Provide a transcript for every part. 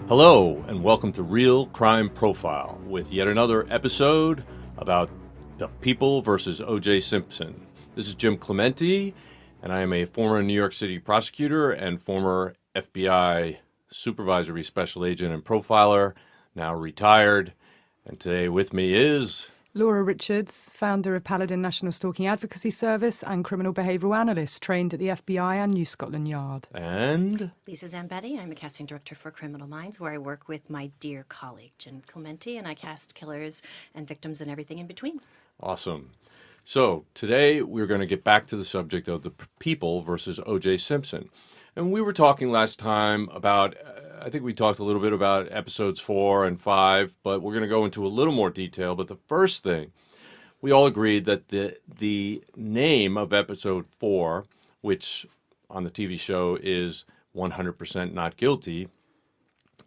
Hello, and welcome to Real Crime Profile with yet another episode about the people versus O.J. Simpson. This is Jim Clemente, and I am a former New York City prosecutor and former FBI supervisory special agent and profiler, now retired. And today with me is Laura Richards, founder of Paladin National Stalking Advocacy Service and criminal behavioural analyst trained at the FBI and New Scotland Yard. And Lisa Zambetti. I'm a casting director for Criminal Minds, where I work with my dear colleague Jim Clemente, and I cast killers and victims and everything in between. awesome. So today we're going to get back to the subject of the people versus O.J. Simpson. And we were talking last time about, I think we talked a little bit about episodes 4 and 5, but we're going to go into a little more detail. But the first thing, we all agreed that the name of episode 4, which on the TV show is 100% Not Guilty,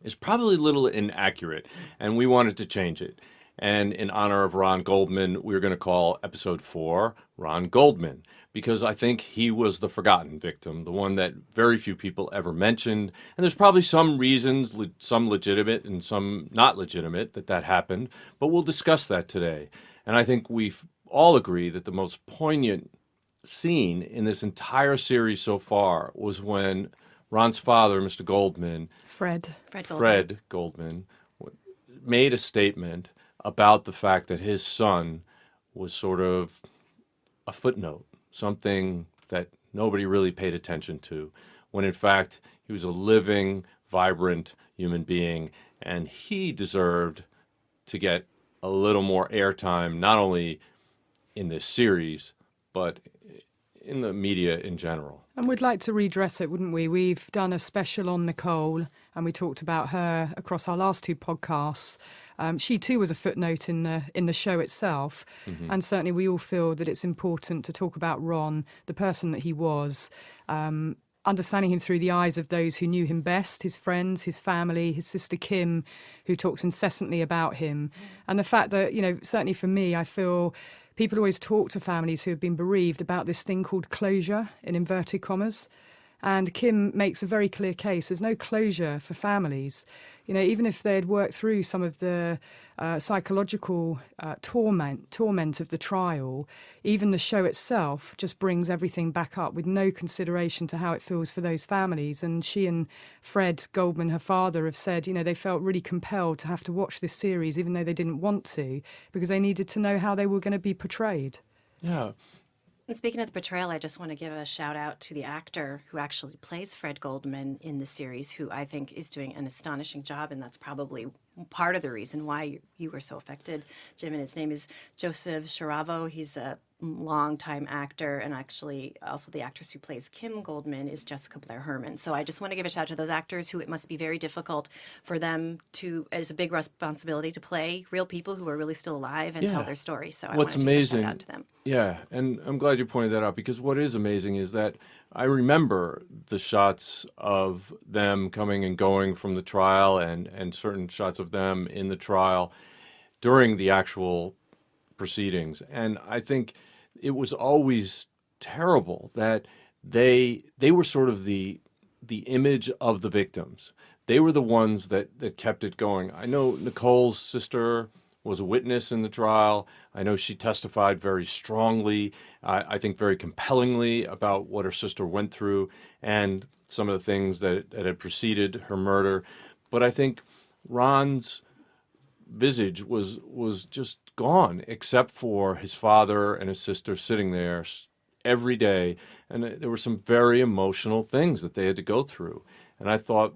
is probably a little inaccurate, and we wanted to change it. And in honor of Ron Goldman, we're going to call episode 4 Ron Goldman, because I think he was the forgotten victim, the one that very few people ever mentioned. And there's probably some reasons, some legitimate and some not legitimate, that happened, but we'll discuss that today. And I think we all agree that the most poignant scene in this entire series so far was when Ron's father, Mr. Goldman, Fred Goldman, made a statement about the fact that his son was sort of a footnote, something that nobody really paid attention to, when in fact he was a living, vibrant human being, and he deserved to get a little more airtime, not only in this series, but in the media in general. And we'd like to redress it, wouldn't we? We've done a special on Nicole, and we talked about her across our last 2 podcasts. She too was a footnote in the show itself, and certainly we all feel that it's important to talk about Ron, the person that he was, understanding him through the eyes of those who knew him best, his friends, his family, his sister Kim, who talks incessantly about him. And the fact that, certainly for me, I feel people always talk to families who have been bereaved about this thing called closure, in inverted commas. And Kim makes a very clear case. There's no closure for families. Even if they had worked through some of the psychological torment of the trial, even the show itself just brings everything back up with no consideration to how it feels for those families. And she and Fred Goldman, her father, have said, they felt really compelled to have to watch this series, even though they didn't want to, because they needed to know how they were going to be portrayed. Yeah. And speaking of the portrayal, I just want to give a shout out to the actor who actually plays Fred Goldman in the series, who I think is doing an astonishing job, and that's probably part of the reason why you were so affected, Jim. And his name is Joseph Sharavo. He's a longtime actor, and actually also the actress who plays Kim Goldman is Jessica Blair Herman. So I just want to give a shout out to those actors who it must be very difficult for them to, as a big responsibility, to play real people who are really still alive and tell their story. So I want to give a shout out to them. Yeah, and I'm glad you pointed that out, because what is amazing is that I remember the shots of them coming and going from the trial, and certain shots of them in the trial during the actual proceedings. And I think it was always terrible that they were sort of the image of the victims. They were the ones that kept it going. I know Nicole's sister was a witness in the trial. I know she testified very strongly, I think very compellingly, about what her sister went through and some of the things that had preceded her murder. But I think Ron's visage was just gone, except for his father and his sister sitting there every day. And there were some very emotional things that they had to go through. And I thought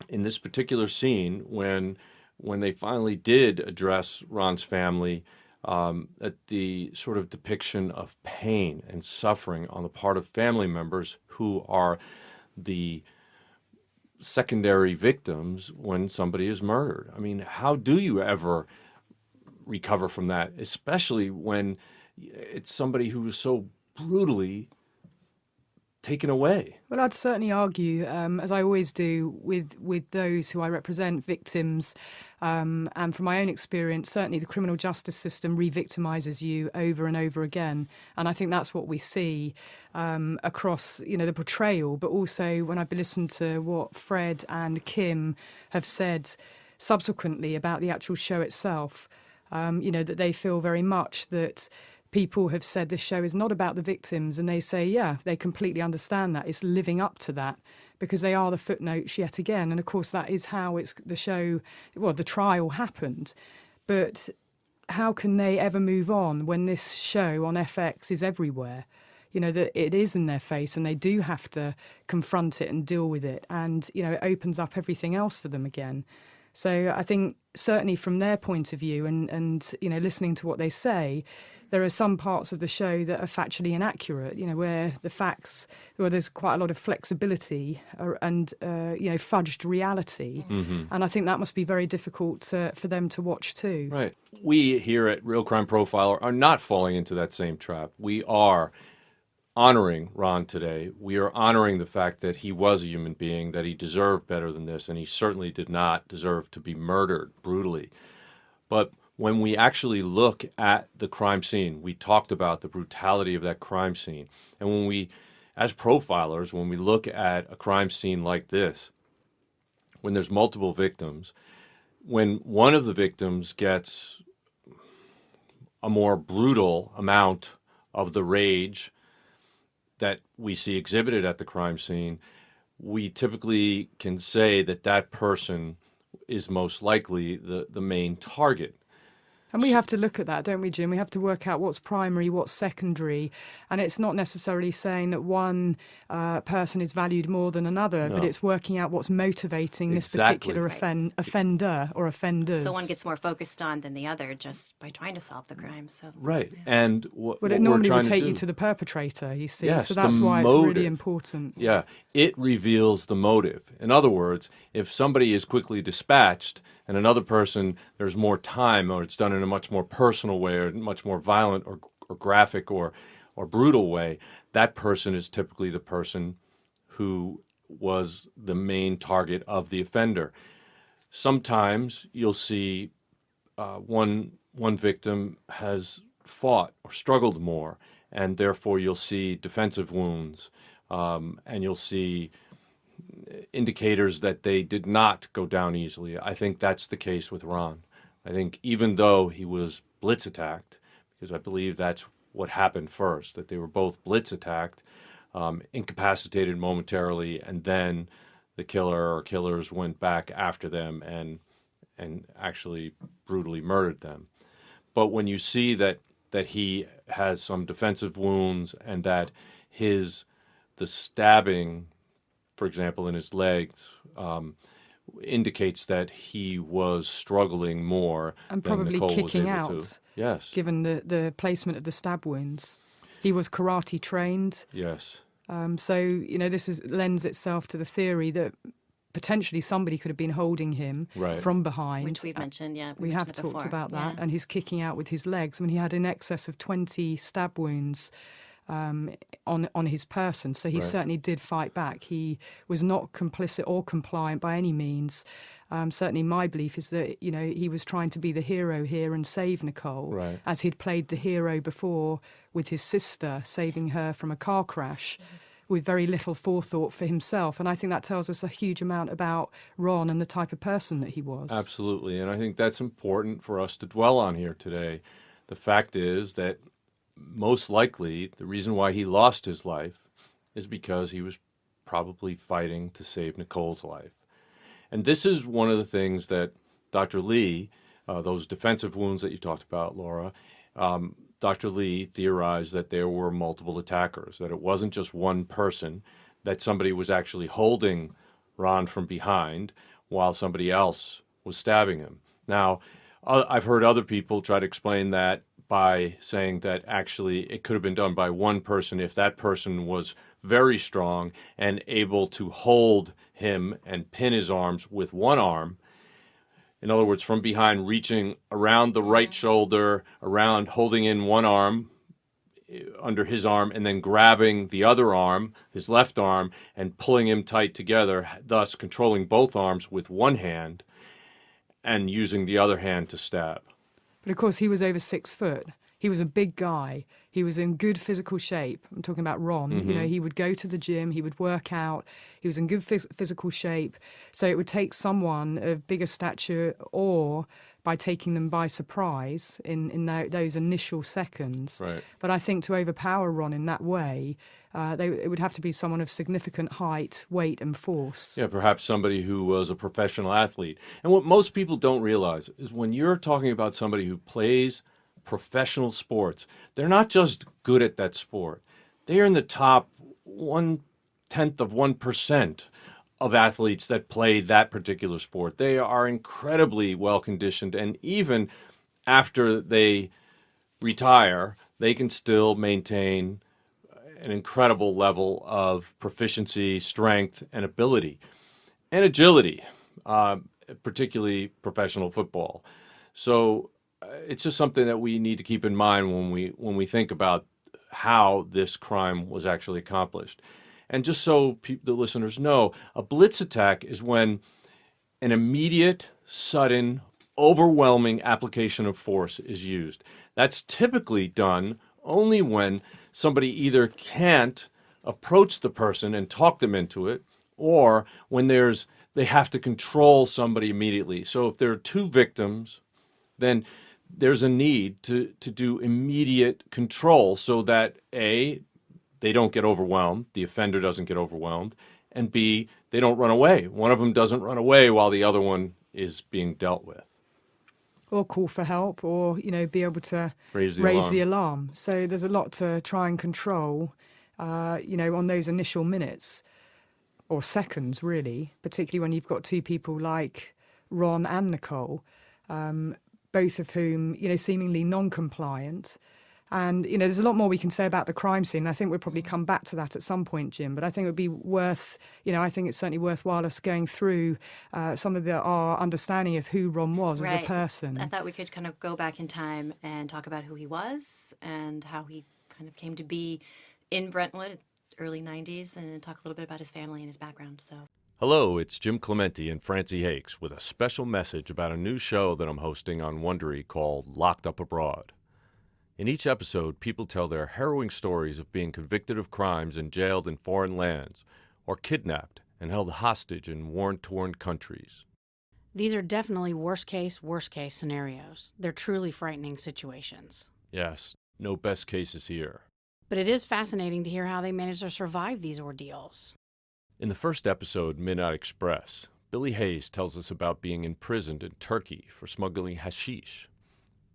in this particular scene, when they finally did address Ron's family, at the sort of depiction of pain and suffering on the part of family members who are the secondary victims when somebody is murdered. I mean, how do you ever recover from that, especially when it's somebody who was so brutally taken away. Well, I'd certainly argue, as I always do, with those who I represent, victims, and from my own experience, certainly the criminal justice system re-victimises you over and over again. And I think that's what we see across, the portrayal, but also when I've listened to what Fred and Kim have said subsequently about the actual show itself, that they feel very much that people have said this show is not about the victims, and they say, yeah, they completely understand that. It's living up to that because they are the footnotes yet again. And of course, that is how the trial happened. But how can they ever move on when this show on FX is everywhere? That it is in their face and they do have to confront it and deal with it. And, it opens up everything else for them again. So I think certainly from their point of view and listening to what they say, there are some parts of the show that are factually inaccurate, where the facts, where there's quite a lot of flexibility and fudged reality. Mm-hmm. And I think that must be very difficult for them to watch too. Right. We here at Real Crime Profiler are not falling into that same trap. We are honoring Ron today. We are honoring the fact that he was a human being, that he deserved better than this, and he certainly did not deserve to be murdered brutally. But when we actually look at the crime scene, we talked about the brutality of that crime scene. And when we, as profilers, when we look at a crime scene like this, when there's multiple victims, when one of the victims gets a more brutal amount of the rage that we see exhibited at the crime scene, we typically can say that that person is most likely the main target. And we have to look at that, don't we, Jim? We have to work out what's primary, what's secondary. And it's not necessarily saying that one person is valued more than another, but it's working out what's motivating this particular offender or offenders. So one gets more focused on than the other just by trying to solve the crime. So right. Yeah. And what it normally will take you to the perpetrator, you see. Yes, so that's why it's really important. Yeah, it reveals the motive. In other words, if somebody is quickly dispatched and another person, there's more time, or it's done in a much more personal way, or much more violent or graphic or brutal way, that person is typically the person who was the main target of the offender. Sometimes you'll see one victim has fought or struggled more, and therefore you'll see defensive wounds, and you'll see indicators that they did not go down easily. I think that's the case with Ron. I think even though he was blitz attacked, because I believe that's what happened first, that they were both blitz attacked, incapacitated momentarily, and then the killer or killers went back after them and actually brutally murdered them. But when you see that he has some defensive wounds and that the stabbing, for example, in his legs, indicates that he was struggling more and than probably Nicole kicking was able out. to. Yes. Given the placement of the stab wounds, he was karate trained. Yes. So this lends itself to the theory that potentially somebody could have been holding him from behind, which we've mentioned. Yeah, we have talked about that. And he's kicking out with his legs. I mean, he had in excess of 20 stab wounds on his person. So he certainly did fight back. He was not complicit or compliant by any means. Certainly my belief is that, he was trying to be the hero here and save Nicole, as he'd played the hero before with his sister, saving her from a car crash with very little forethought for himself. And I think that tells us a huge amount about Ron and the type of person that he was. Absolutely. And I think that's important for us to dwell on here today. The fact is that most likely the reason why he lost his life is because he was probably fighting to save Nicole's life. And this is one of the things that Dr. Lee, those defensive wounds that you talked about, Laura, Dr. Lee theorized that there were multiple attackers, that it wasn't just one person, that somebody was actually holding Ron from behind while somebody else was stabbing him. Now, I've heard other people try to explain that by saying that actually it could have been done by one person if that person was very strong and able to hold him and pin his arms with one arm. In other words, from behind, reaching around the right shoulder, around, holding in one arm under his arm and then grabbing the other arm, his left arm, and pulling him tight together, thus controlling both arms with one hand and using the other hand to stab. But of course, he was over 6 foot. He was a big guy. He was in good physical shape. I'm talking about Ron. You know, he would go to the gym. He would work out. He was in good physical shape. So it would take someone of bigger stature, or by taking them by surprise in those initial seconds. Right. But I think to overpower Ron in that way, it would have to be someone of significant height, weight, and force. Yeah, perhaps somebody who was a professional athlete. And what most people don't realize is when you're talking about somebody who plays professional sports, they're not just good at that sport. They are in the top 1/10 of 1% of athletes that play that particular sport. They are incredibly well conditioned, and even after they retire, they can still maintain an incredible level of proficiency, strength, and ability, and agility, particularly professional football. So it's just something that we need to keep in mind when we think about how this crime was actually accomplished. And just so the listeners know, a blitz attack is when an immediate, sudden, overwhelming application of force is used. That's typically done only when somebody either can't approach the person and talk them into it, or when they have to control somebody immediately. So if there are two victims, then there's a need to do immediate control so that A, they don't get overwhelmed, the offender doesn't get overwhelmed, and B, they don't run away. One of them doesn't run away while the other one is being dealt with. Or call for help, or, you know, be able to Raise the alarm. So there's a lot to try and control, you know, on those initial minutes or seconds, really, particularly when you've got two people like Ron and Nicole, both of whom, you know, seemingly non-compliant. And, you know, there's a lot more we can say about the crime scene. I think we'll probably come back to that at some point, Jim. But I think it would be worth, you know, I think it's certainly worthwhile us going through some of our understanding of who Ron was as a person. I thought we could kind of go back in time and talk about who he was and how he kind of came to be in Brentwood, early 90s, and talk a little bit about his family and his background. So. Hello, it's Jim Clementi and Francie Hakes with a special message about a new show that I'm hosting on Wondery called Locked Up Abroad. In each episode, people tell their harrowing stories of being convicted of crimes and jailed in foreign lands, or kidnapped and held hostage in war-torn countries. These are definitely worst-case scenarios. They're truly frightening situations. Yes, no best cases here. But it is fascinating to hear how they manage to survive these ordeals. In the first episode, Midnight Express, Billy Hayes tells us about being imprisoned in Turkey for smuggling hashish.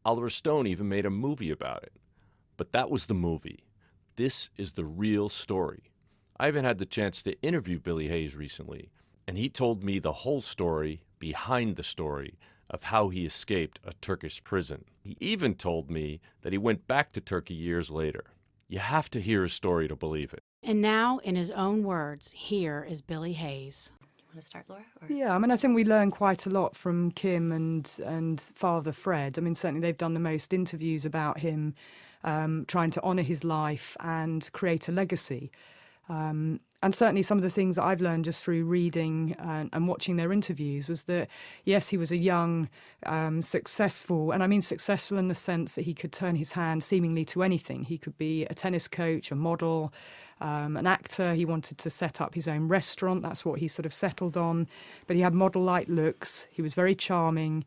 Oliver Stone even made a movie about it. But that was the movie. This is the real story. I even had the chance to interview Billy Hayes recently, and he told me the whole story behind the story of how he escaped a Turkish prison. He even told me that he went back to Turkey years later. You have to hear his story to believe it. And now, in his own words, here is Billy Hayes. You want to start, Laura? Or? Yeah, I mean, I think we learn quite a lot from Kim and Father Fred. I mean, certainly they've done the most interviews about him, trying to honour his life and create a legacy. And certainly some of the things that I've learned just through reading and watching their interviews was that, yes, he was a young, successful, and I mean successful in the sense that he could turn his hand seemingly to anything. He could be a tennis coach, a model, an actor. He wanted to set up his own restaurant. That's what he sort of settled on. But he had model-like looks. He was very charming,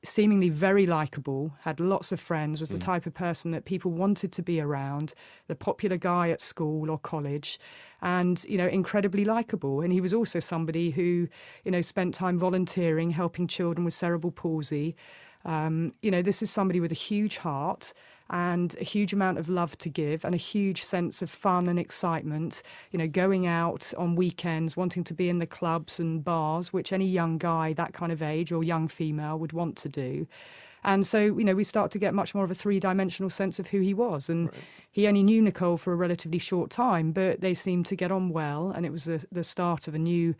seemingly very likeable, had lots of friends, was the type of person that people wanted to be around, the popular guy at school or college, and, you know, incredibly likeable. And he was also somebody who, you know, spent time volunteering, helping children with cerebral palsy. You know, this is somebody with a huge heart and a huge amount of love to give and a huge sense of fun and excitement, you know, going out on weekends, wanting to be in the clubs and bars, which any young guy that kind of age or young female would want to do. And so, you know, we start to get much more of a three-dimensional sense of who he was. And he only knew Nicole for a relatively short time, but they seemed to get on well, and it was the start of a new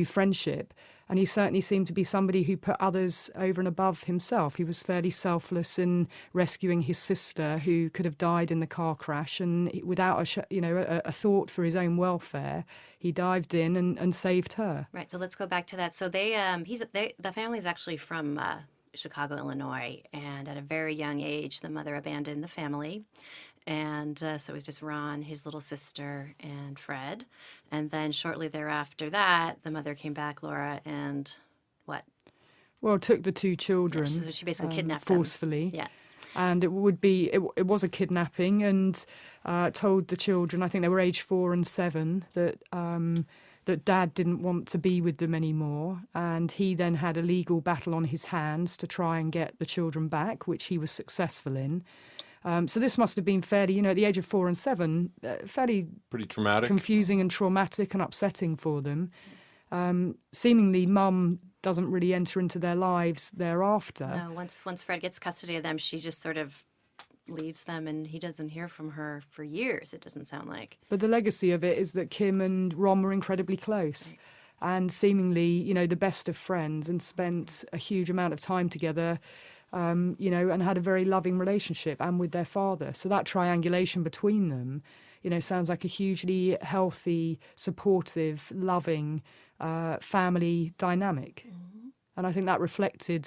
friendship. And he certainly seemed to be somebody who put others over and above himself. He was fairly selfless in rescuing his sister, who could have died in the car crash, and without a thought for his own welfare, he dived in and saved her. Right. So let's go back to that. So the family's actually from Chicago, Illinois, and at a very young age, the mother abandoned the family. And so it was just Ron, his little sister, and Fred. And then shortly thereafter that, the mother came back, Laura, and what? Well, took the two children. Yeah, so she basically kidnapped them. Forcefully. Yeah. And it was a kidnapping, and told the children, I think they were aged 4 and 7, that Dad didn't want to be with them anymore. And he then had a legal battle on his hands to try and get the children back, which he was successful in. So this must have been fairly, at the age of 4 and 7, fairly Pretty traumatic. confusing and traumatic and upsetting for them. Seemingly, Mum doesn't really enter into their lives thereafter. No, once Fred gets custody of them, she just sort of leaves them, and he doesn't hear from her for years, it doesn't sound like. But the legacy of it is that Kim and Ron were incredibly close, and seemingly, the best of friends, and spent a huge amount of time together, and had a very loving relationship, and with their father. So that triangulation between them, sounds like a hugely healthy, supportive, loving family dynamic. Mm-hmm. And I think that reflected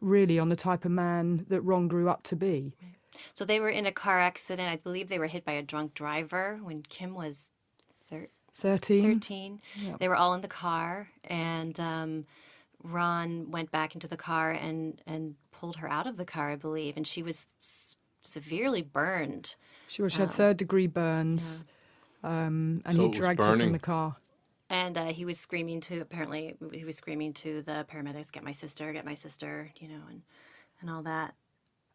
really on the type of man that Ron grew up to be. So they were in a car accident. I believe they were hit by a drunk driver when Kim was 13. Yep. They were all in the car, and Ron went back into the car and pulled her out of the car, I believe, and she was severely burned. She had third-degree burns, and So he it was dragged her from burning. the car. And he was screaming to the paramedics, get my sister, and all that.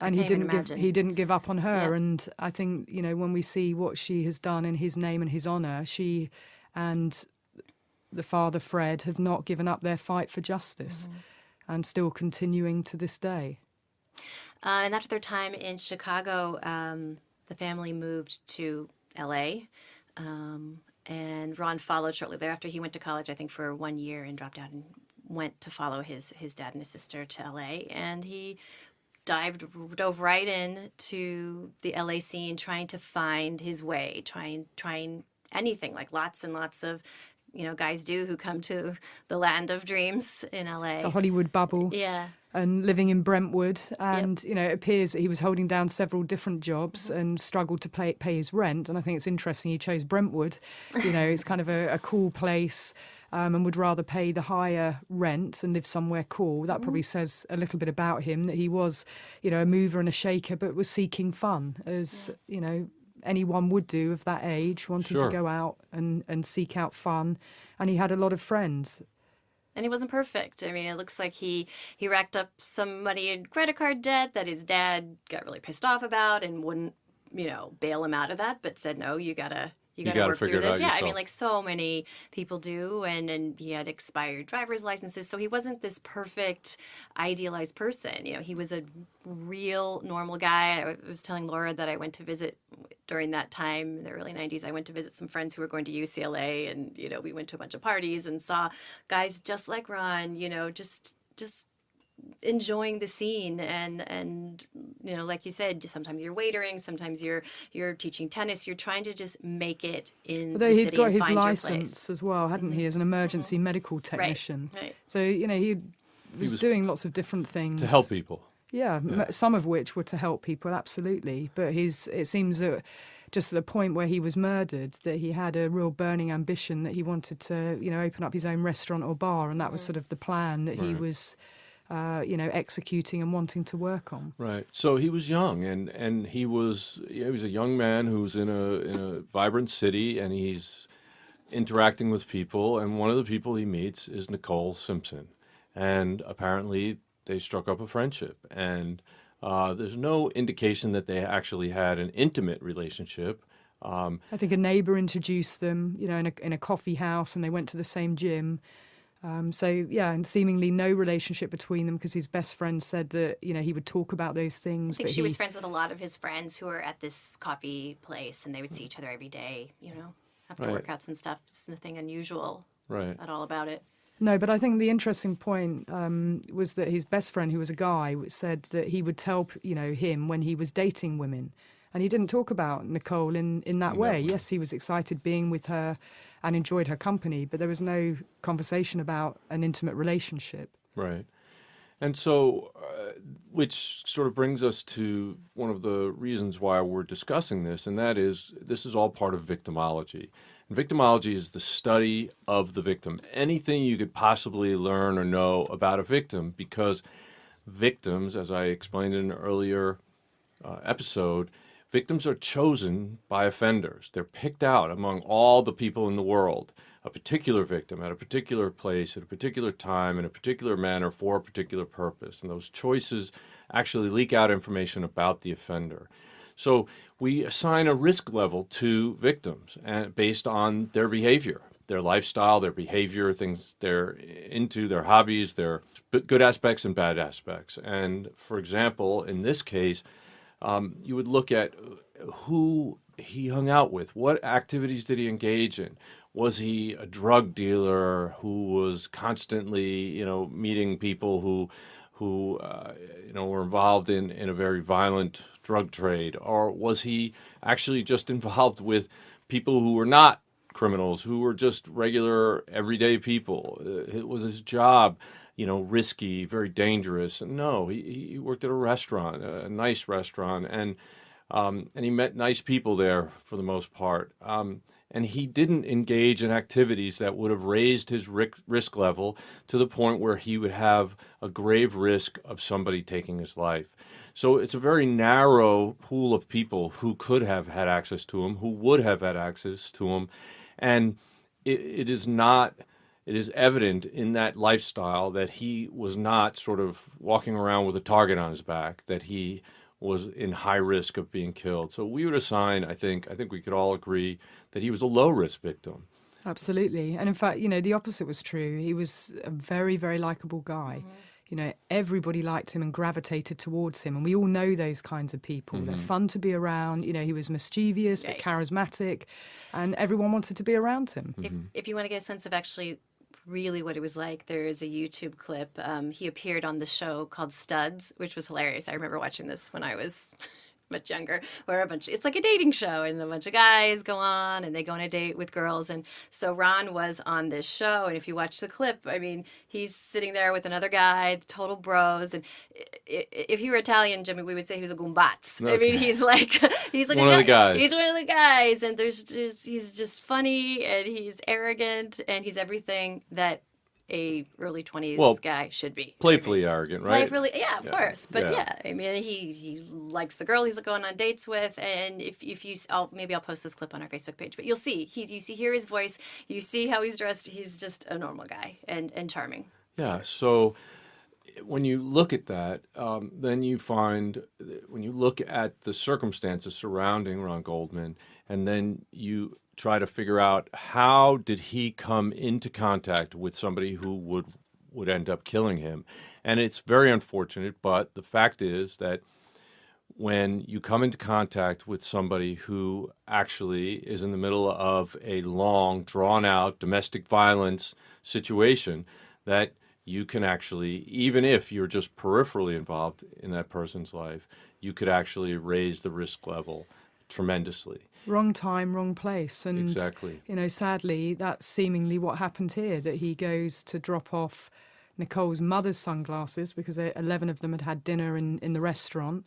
And can't even imagine. he didn't give up on her. Yeah. And I think, when we see what she has done in his name and his honour, she and the father, Fred, have not given up their fight for justice, and still continuing to this day. And after their time in Chicago, the family moved to L.A., and Ron followed shortly thereafter. He went to college, I think, for 1 year and dropped out and went to follow his dad and his sister to L.A., and he dove right into the LA scene, trying to find his way, trying anything, like lots and lots of, guys do who come to the land of dreams in LA. The Hollywood bubble. Yeah. And living in Brentwood. And, it appears that he was holding down several different jobs and struggled to pay his rent. And I think it's interesting he chose Brentwood. It's kind of a cool place. And would rather pay the higher rent and live somewhere cool. That probably says a little bit about him, that he was, a mover and a shaker, but was seeking fun, as, anyone would do of that age, wanting Sure. to go out and seek out fun. And he had a lot of friends. And he wasn't perfect. I mean, it looks like he racked up some money in credit card debt that his dad got really pissed off about and wouldn't, bail him out of that, but said, no, you gotta work figure through it out this. Yeah, I mean, yourself. like so many people do, and he had expired driver's licenses, so he wasn't this perfect, idealized person. He was a real normal guy. I was telling Laura that I went to visit during that time in the early 90s. I went to visit some friends who were going to UCLA, and we went to a bunch of parties and saw guys just like Ron, just enjoying the scene, and like you said, sometimes you're waitering, sometimes you're teaching tennis, you're trying to just make it in Although the he'd city got and his find your license place. as well, hadn't he, as an emergency medical technician. Right. So, he was doing lots of different things. To help people. Yeah, some of which were to help people, absolutely. But it seems that just at the point where he was murdered, that he had a real burning ambition that he wanted to, open up his own restaurant or bar, and that was sort of the plan that he was, executing and wanting to work on. Right. So he was young, and he was a young man who's in a vibrant city, and he's interacting with people. And one of the people he meets is Nicole Simpson, and apparently they struck up a friendship. And there's no indication that they actually had an intimate relationship. I think a neighbour introduced them, in a coffee house, and they went to the same gym. And seemingly no relationship between them, because his best friend said that, he would talk about those things. I think but she was friends with a lot of his friends who were at this coffee place, and they would see each other every day, after Right. workouts and stuff. It's nothing unusual Right. at all about it. No, but I think the interesting point was that his best friend, who was a guy, said that he would tell him when he was dating women, and he didn't talk about Nicole in that way. Yes, he was excited being with her and enjoyed her company, but there was no conversation about an intimate relationship. Right. And so, which sort of brings us to one of the reasons why we're discussing this, and that is this is all part of victimology. And victimology is the study of the victim. Anything you could possibly learn or know about a victim, because victims, as I explained in an earlier episode, victims are chosen by offenders. They're picked out among all the people in the world. A particular victim at a particular place, at a particular time, in a particular manner, for a particular purpose. And those choices actually leak out information about the offender. So we assign a risk level to victims based on their behavior, their lifestyle, their behavior, things they're into, their hobbies, their good aspects and bad aspects. And for example, in this case, you would look at who he hung out with, what activities did he engage in. Was he a drug dealer who was constantly, meeting people who were involved in a very violent drug trade? Or was he actually just involved with people who were not criminals, who were just regular, everyday people? It was his job, risky, very dangerous. No, he worked at a restaurant, a nice restaurant, and he met nice people there for the most part. And he didn't engage in activities that would have raised his risk level to the point where he would have a grave risk of somebody taking his life. So it's a very narrow pool of people who could have had access to him, who would have had access to him. And it is evident in that lifestyle that he was not sort of walking around with a target on his back, that he was in high risk of being killed. So we would assign, I think we could all agree that he was a low-risk victim. Absolutely. And in fact, the opposite was true. He was a very, very likable guy. Everybody liked him and gravitated towards him. And we all know those kinds of people. They're fun to be around. He was mischievous, but charismatic. And everyone wanted to be around him. If you want to get a sense of actually really what it was like, there is a YouTube clip. He appeared on the show called Studs, which was hilarious. I remember watching this when I was much younger, where it's like a dating show, and a bunch of guys go on and they go on a date with girls. And so Ron was on this show, and if you watch the clip, I mean, he's sitting there with another guy, total bros. And if he were Italian, Jimmy, we would say he was a gumbaz. Okay. I mean, he's like one of the guys. He's one of the guys, and he's just funny, and he's arrogant, and he's everything that a early 20s guy should be. Playfully arrogant, right? Playfully, yeah, of course. But I mean, he likes the girl he's going on dates with, and if you, maybe I'll post this clip on our Facebook page, but you'll see, hear his voice, you see how he's dressed, he's just a normal guy and charming. Yeah, so when you look at that, then you find, when you look at the circumstances surrounding Ron Goldman, and then you try to figure out how did he come into contact with somebody who would end up killing him. And it's very unfortunate, but the fact is that when you come into contact with somebody who actually is in the middle of a long, drawn-out domestic violence situation, that you can actually, even if you're just peripherally involved in that person's life, you could actually raise the risk level tremendously. Wrong time, wrong place. And, exactly. Sadly, that's seemingly what happened here, that he goes to drop off Nicole's mother's sunglasses because 11 of them had dinner in the restaurant.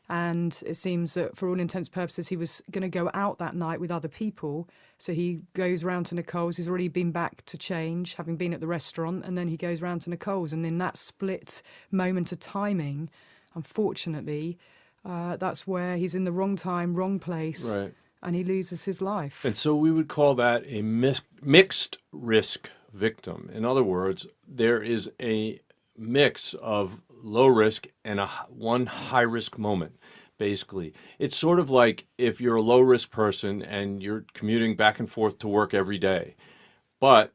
And it seems that for all intents and purposes, he was going to go out that night with other people. So he goes round to Nicole's. He's already been back to change, having been at the restaurant. And then he goes round to Nicole's. And in that split moment of timing, unfortunately, that's where he's in the wrong time, wrong place. Right. And he loses his life. And so we would call that a mixed risk victim. In other words, there is a mix of low risk and one high risk moment, basically. It's sort of like if you're a low risk person and you're commuting back and forth to work every day, but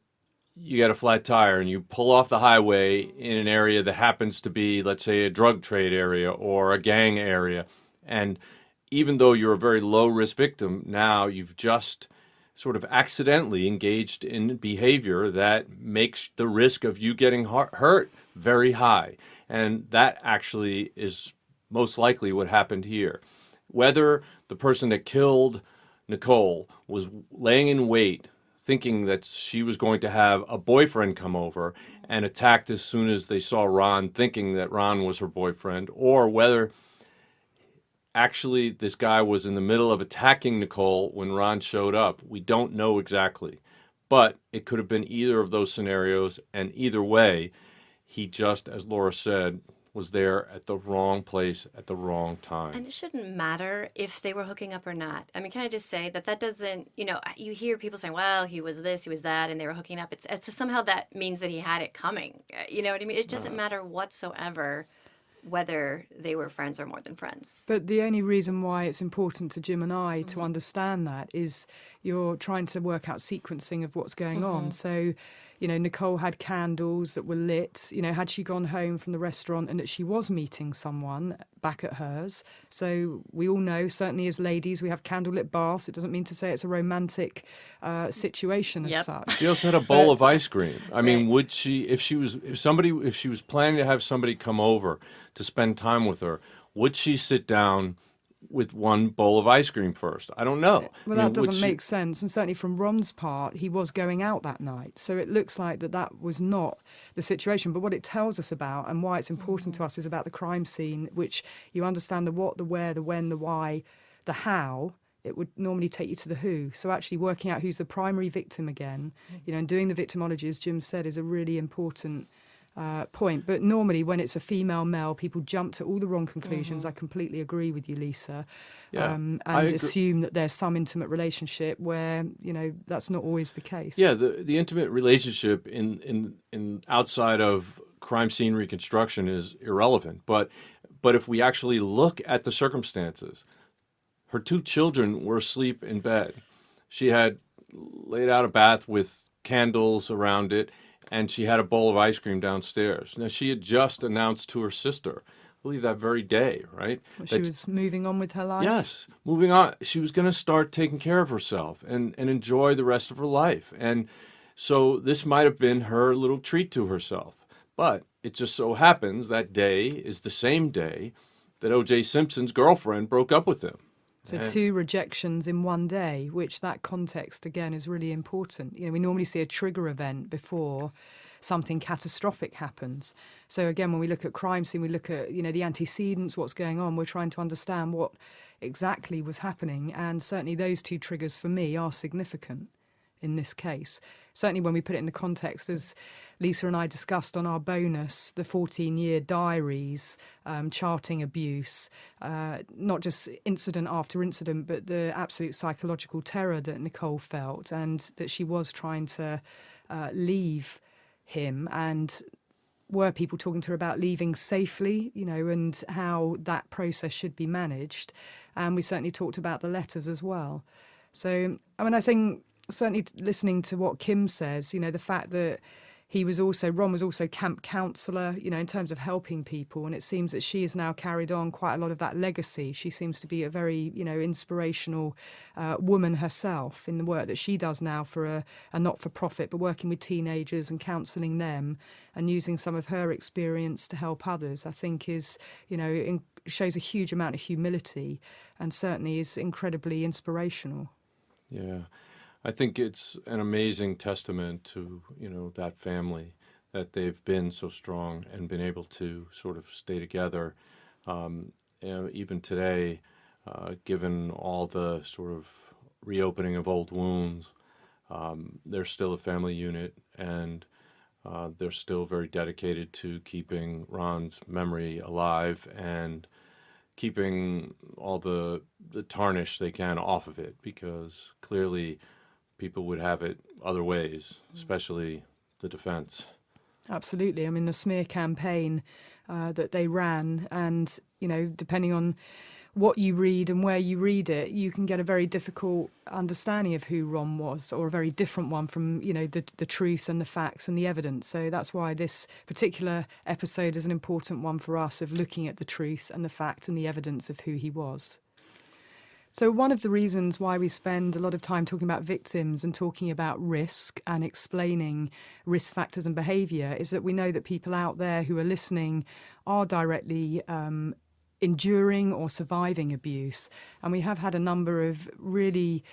you got a flat tire and you pull off the highway in an area that happens to be, let's say, a drug trade area or a gang area. And even though you're a very low risk victim, now you've just sort of accidentally engaged in behavior that makes the risk of you getting hurt very high. And that actually is most likely what happened here. Whether the person that killed Nicole was laying in wait, thinking that she was going to have a boyfriend come over and attacked as soon as they saw Ron, thinking that Ron was her boyfriend, or whether actually this guy was in the middle of attacking Nicole when Ron showed up. We don't know exactly. But it could have been either of those scenarios, and either way, he just, as Laura said, was there at the wrong place at the wrong time. And it shouldn't matter if they were hooking up or not. I mean, can I just say that doesn't, you hear people saying, well, he was this, he was that, and they were hooking up. It's somehow that means that he had it coming. You know what I mean? It doesn't matter whatsoever whether they were friends or more than friends. But the only reason why it's important to Jim and I to understand that is you're trying to work out sequencing of what's going on. So, Nicole had candles that were lit. Had she gone home from the restaurant and that she was meeting someone back at hers. So we all know, certainly as ladies, we have candlelit baths. It doesn't mean to say it's a romantic situation as such. She also had a bowl of ice cream. I mean, would she, if she was planning to have somebody come over to spend time with her, would she sit down with one bowl of ice cream first? I don't know. Well, that doesn't make sense. And certainly from Ron's part, he was going out that night. So it looks like that was not the situation. But what it tells us about and why it's important to us is about the crime scene, which you understand the what, the where, the when, the why, the how. It would normally take you to the who. So actually working out who's the primary victim again, and doing the victimology, as Jim said, is a really important point. But normally when it's a female-male, people jump to all the wrong conclusions. I completely agree with you, Lisa. And assume that there's some intimate relationship where, that's not always the case. Yeah, the intimate relationship in outside of crime scene reconstruction is irrelevant. But if we actually look at the circumstances, her two children were asleep in bed. She had laid out a bath with candles around it, and she had a bowl of ice cream downstairs. Now, she had just announced to her sister, I believe that very day, right? She was moving on with her life? Yes, moving on. She was going to start taking care of herself and enjoy the rest of her life. And so this might have been her little treat to herself. But it just so happens that day is the same day that O.J. Simpson's girlfriend broke up with him. So two rejections in one day, which that context, again, is really important. We normally see a trigger event before something catastrophic happens. So again, when we look at crime scene, we look at, the antecedents, what's going on. We're trying to understand what exactly was happening. And certainly those two triggers for me are significant in this case. Certainly when we put it in the context, as Lisa and I discussed on our bonus, the 14-year diaries, charting abuse, not just incident after incident, but the absolute psychological terror that Nicole felt and that she was trying to leave him. And were people talking to her about leaving safely, and how that process should be managed. And we certainly talked about the letters as well. So, I think certainly listening to what Kim says, the fact that Ron was also camp counsellor, in terms of helping people. And it seems that she has now carried on quite a lot of that legacy. She seems to be a very, inspirational woman herself in the work that she does now for a not-for-profit, but working with teenagers and counselling them and using some of her experience to help others, I think is, shows a huge amount of humility and certainly is incredibly inspirational. Yeah. I think it's an amazing testament to, that family, that they've been so strong and been able to sort of stay together. Even today, given all the sort of reopening of old wounds, they're still a family unit, and they're still very dedicated to keeping Ron's memory alive and keeping all the tarnish they can off of it, because clearly people would have it other ways, especially the defense. Absolutely. The smear campaign that they ran, and, depending on what you read and where you read it, you can get a very difficult understanding of who Ron was, or a very different one from, the truth and the facts and the evidence. So that's why this particular episode is an important one for us, of looking at the truth and the fact and the evidence of who he was. So one of the reasons why we spend a lot of time talking about victims and talking about risk and explaining risk factors and behaviour is that we know that people out there who are listening are directly enduring or surviving abuse. And we have had a number of really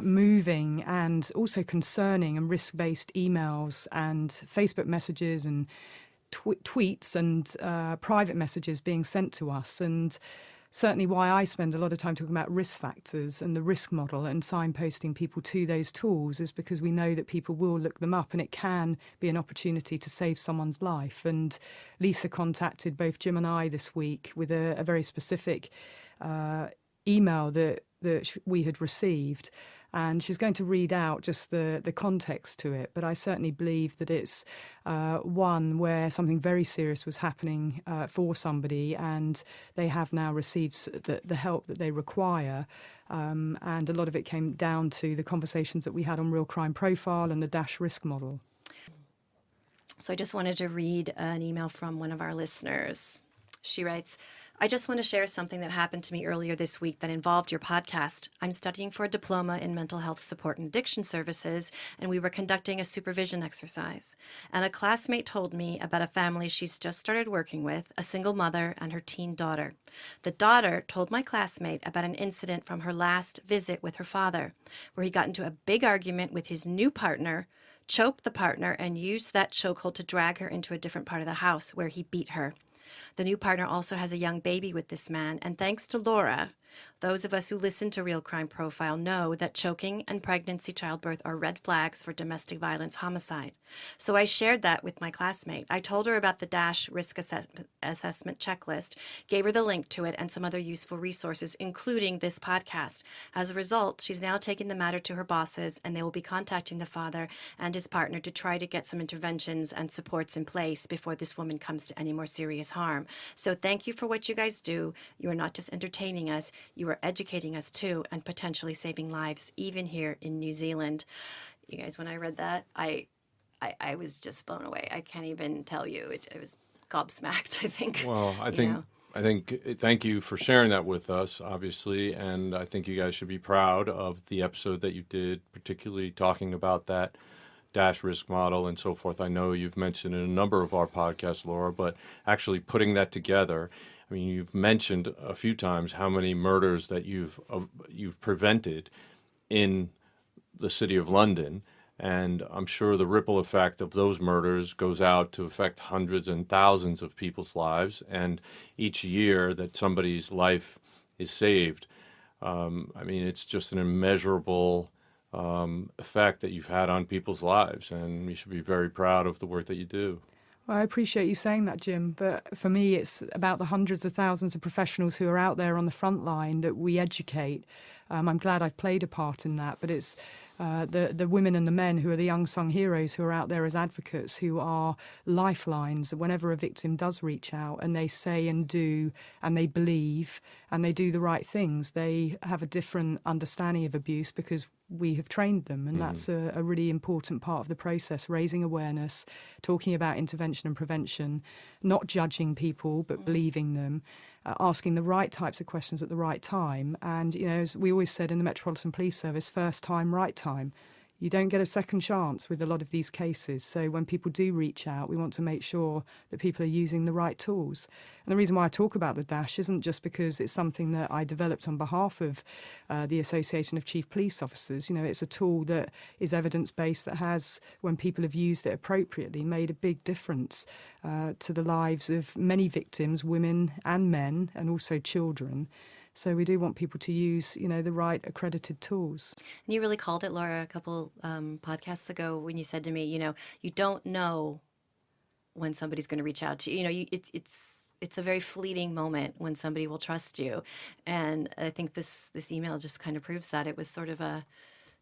moving and also concerning and risk-based emails and Facebook messages and tweets and private messages being sent to us. And certainly why I spend a lot of time talking about risk factors and the risk model and signposting people to those tools is because we know that people will look them up and it can be an opportunity to save someone's life. And Lisa contacted both Jim and I this week with a very specific email that we had received. And she's going to read out just the context to it. But I certainly believe that it's one where something very serious was happening for somebody and they have now received the help that they require. And a lot of it came down to the conversations that we had on Real Crime Profile and the Dash risk model. So I just wanted to read an email from one of our listeners. She writes, I just want to share something that happened to me earlier this week that involved your podcast. I'm studying for a diploma in mental health support and addiction services, and we were conducting a supervision exercise. And a classmate told me about a family she's just started working with, a single mother and her teen daughter. The daughter told my classmate about an incident from her last visit with her father, where he got into a big argument with his new partner, choked the partner, and used that chokehold to drag her into a different part of the house where he beat her. The new partner also has a young baby with this man, and thanks to Laura, those of us who listen to Real Crime Profile know that choking and pregnancy childbirth are red flags for domestic violence homicide. So I shared that with my classmate. I told her about the Dash risk assessment checklist, gave her the link to it and some other useful resources, including this podcast. As a result, she's now taken the matter to her bosses, and they will be contacting the father and his partner to try to get some interventions and supports in place before this woman comes to any more serious harm. So thank you for what you guys do. You are not just entertaining us, you are educating us too, and potentially saving lives, even here in New Zealand. You guys, when I read that, I was just blown away. I can't even tell you. It was gobsmacked, I think. Well, I think thank you for sharing that with us, obviously, and I think you guys should be proud of the episode that you did, particularly talking about that Dash risk model and so forth. I know you've mentioned in a number of our podcasts, Laura, but actually putting that together. I mean, you've mentioned a few times how many murders that you've prevented in the City of London, and I'm sure the ripple effect of those murders goes out to affect hundreds and thousands of people's lives. And each year that somebody's life is saved, I mean, it's just an immeasurable effect that you've had on people's lives, and you should be very proud of the work that you do. Well, I appreciate you saying that, Jim, but for me it's about the hundreds of thousands of professionals who are out there on the front line that we educate. I'm glad I've played a part in that, but it's the women and the men who are the unsung heroes who are out there as advocates, who are lifelines whenever a victim does reach out and they say and do and they believe and they do the right things. They have a different understanding of abuse because we have trained them, and that's a really important part of the process, raising awareness, talking about intervention and prevention, not judging people but believing them, asking the right types of questions at the right time. And, you know, as we always said in the Metropolitan Police Service, first time, right time. You don't get a second chance with a lot of these cases. So when people do reach out, we want to make sure that people are using the right tools. And the reason why I talk about the Dash isn't just because it's something that I developed on behalf of the Association of Chief Police Officers. You know, it's a tool that is evidence-based, that has, when people have used it appropriately, made a big difference to the lives of many victims, women and men, and also children. So we do want people to use, you know, the right accredited tools. And you really called it, Laura, a couple podcasts ago when you said to me, you know, you don't know when somebody's going to reach out to you. You know, it's a very fleeting moment when somebody will trust you. And I think this email just kind of proves that. It was sort of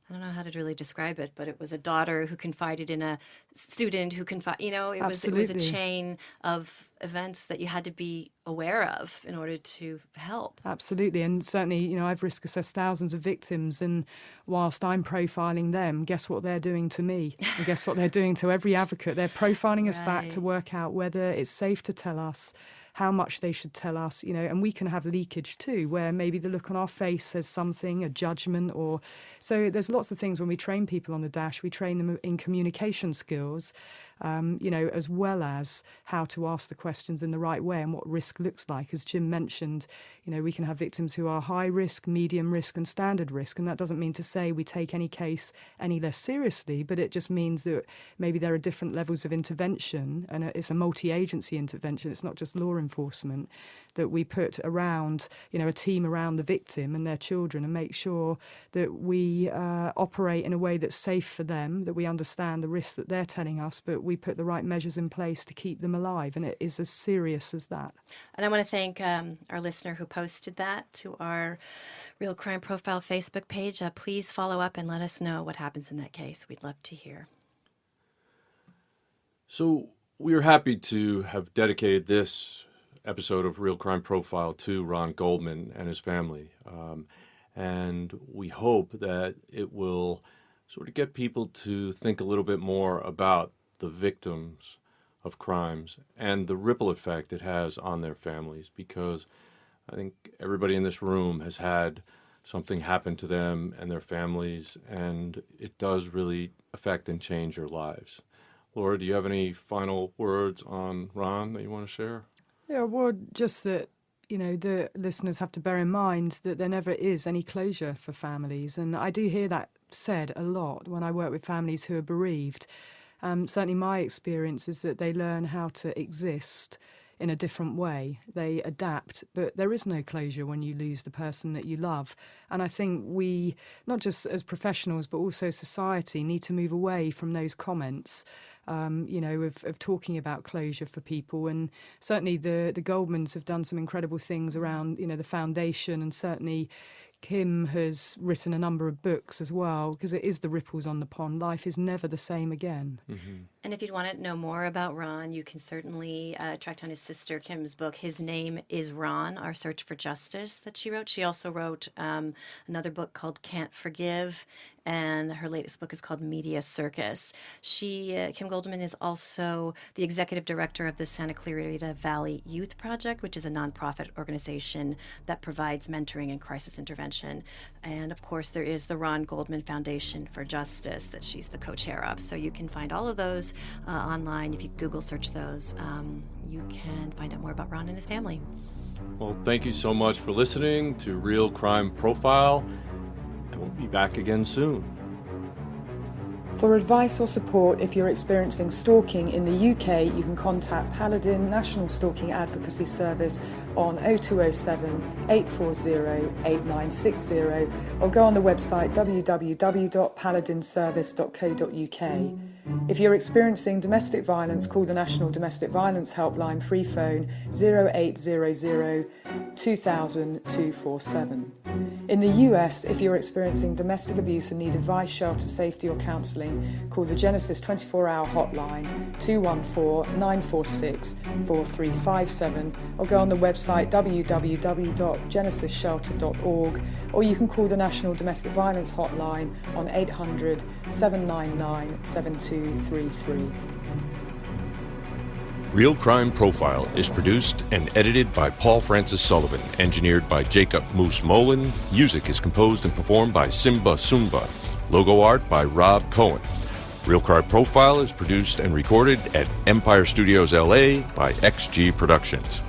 I don't know how to really describe it, but it was a daughter who confided in a student who confided, you know, it was a chain of events that you had to be aware of in order to help. Absolutely. And certainly, you know, I've risk assessed thousands of victims, and whilst I'm profiling them, guess what they're doing to me? And guess what they're doing to every advocate? They're profiling us back to work out whether it's safe to tell us how much they should tell us, and we can have leakage too, where maybe the look on our face says something, a judgment, or so there's lots of things when we train people on the dash. We train them in communication skills, as well as how to ask the questions in the right way and what risk looks like. As Jim mentioned, we can have victims who are high risk, medium risk, and standard risk, and that doesn't mean to say we take any case any less seriously, but it just means that maybe there are different levels of intervention, and it's a multi-agency intervention. It's not just law enforcement that we put around, a team around the victim and their children, and make sure that we operate in a way that's safe for them, that we understand the risks that they're telling us, but we put the right measures in place to keep them alive. And it is as serious as that. And I want to thank our listener who posted that to our Real Crime Profile Facebook page. Please follow up and let us know what happens in that case. We'd love to hear. So we're happy to have dedicated this episode of Real Crime Profile to Ron Goldman and his family. And we hope that it will sort of get people to think a little bit more about the victims of crimes and the ripple effect it has on their families, because I think everybody in this room has had something happen to them and their families, and it does really affect and change their lives. Laura, do you have any final words on Ron that you want to share? Yeah, well, just that, the listeners have to bear in mind that there never is any closure for families. And I do hear that said a lot when I work with families who are bereaved. Certainly my experience is that they learn how to exist in a different way. They adapt, but there is no closure when you lose the person that you love. And I think we, not just as professionals, but also society, need to move away from those comments, of talking about closure for people. And certainly the Goldmans have done some incredible things around, the foundation, and certainly Kim has written a number of books as well, because it is the ripples on the pond. Life is never the same again. Mm-hmm. And if you'd want to know more about Ron, you can certainly track down his sister Kim's book, His Name is Ron, Our Search for Justice, that she wrote. She also wrote another book called Can't Forgive, and her latest book is called Media Circus. Kim Goldman, is also the executive director of the Santa Clarita Valley Youth Project, which is a nonprofit organization that provides mentoring and crisis intervention. And of course, there is the Ron Goldman Foundation for Justice that she's the co-chair of. So you can find all of those online. If you Google search those, you can find out more about Ron and his family. Well, thank you so much for listening to Real Crime Profile, and we'll be back again soon. For advice or support if you're experiencing stalking in the UK, you can contact Paladin National Stalking Advocacy Service on 0207 840 8960 or go on the website www.paladinservice.co.uk. If you're experiencing domestic violence, call the National Domestic Violence Helpline free phone 0800 2000 247. In the US, if you're experiencing domestic abuse and need advice, shelter, safety or counselling, call the Genesis 24-hour hotline 214-946-4357 or go on the website www.genesisshelter.org, or you can call the National Domestic Violence Hotline on 800 799 7233. Real Crime Profile is produced and edited by Paul Francis Sullivan, engineered by Jacob Moose Molin. Music is composed and performed by Simba Sumba. Logo art by Rob Cohen. Real Crime Profile is produced and recorded at Empire Studios LA by XG Productions.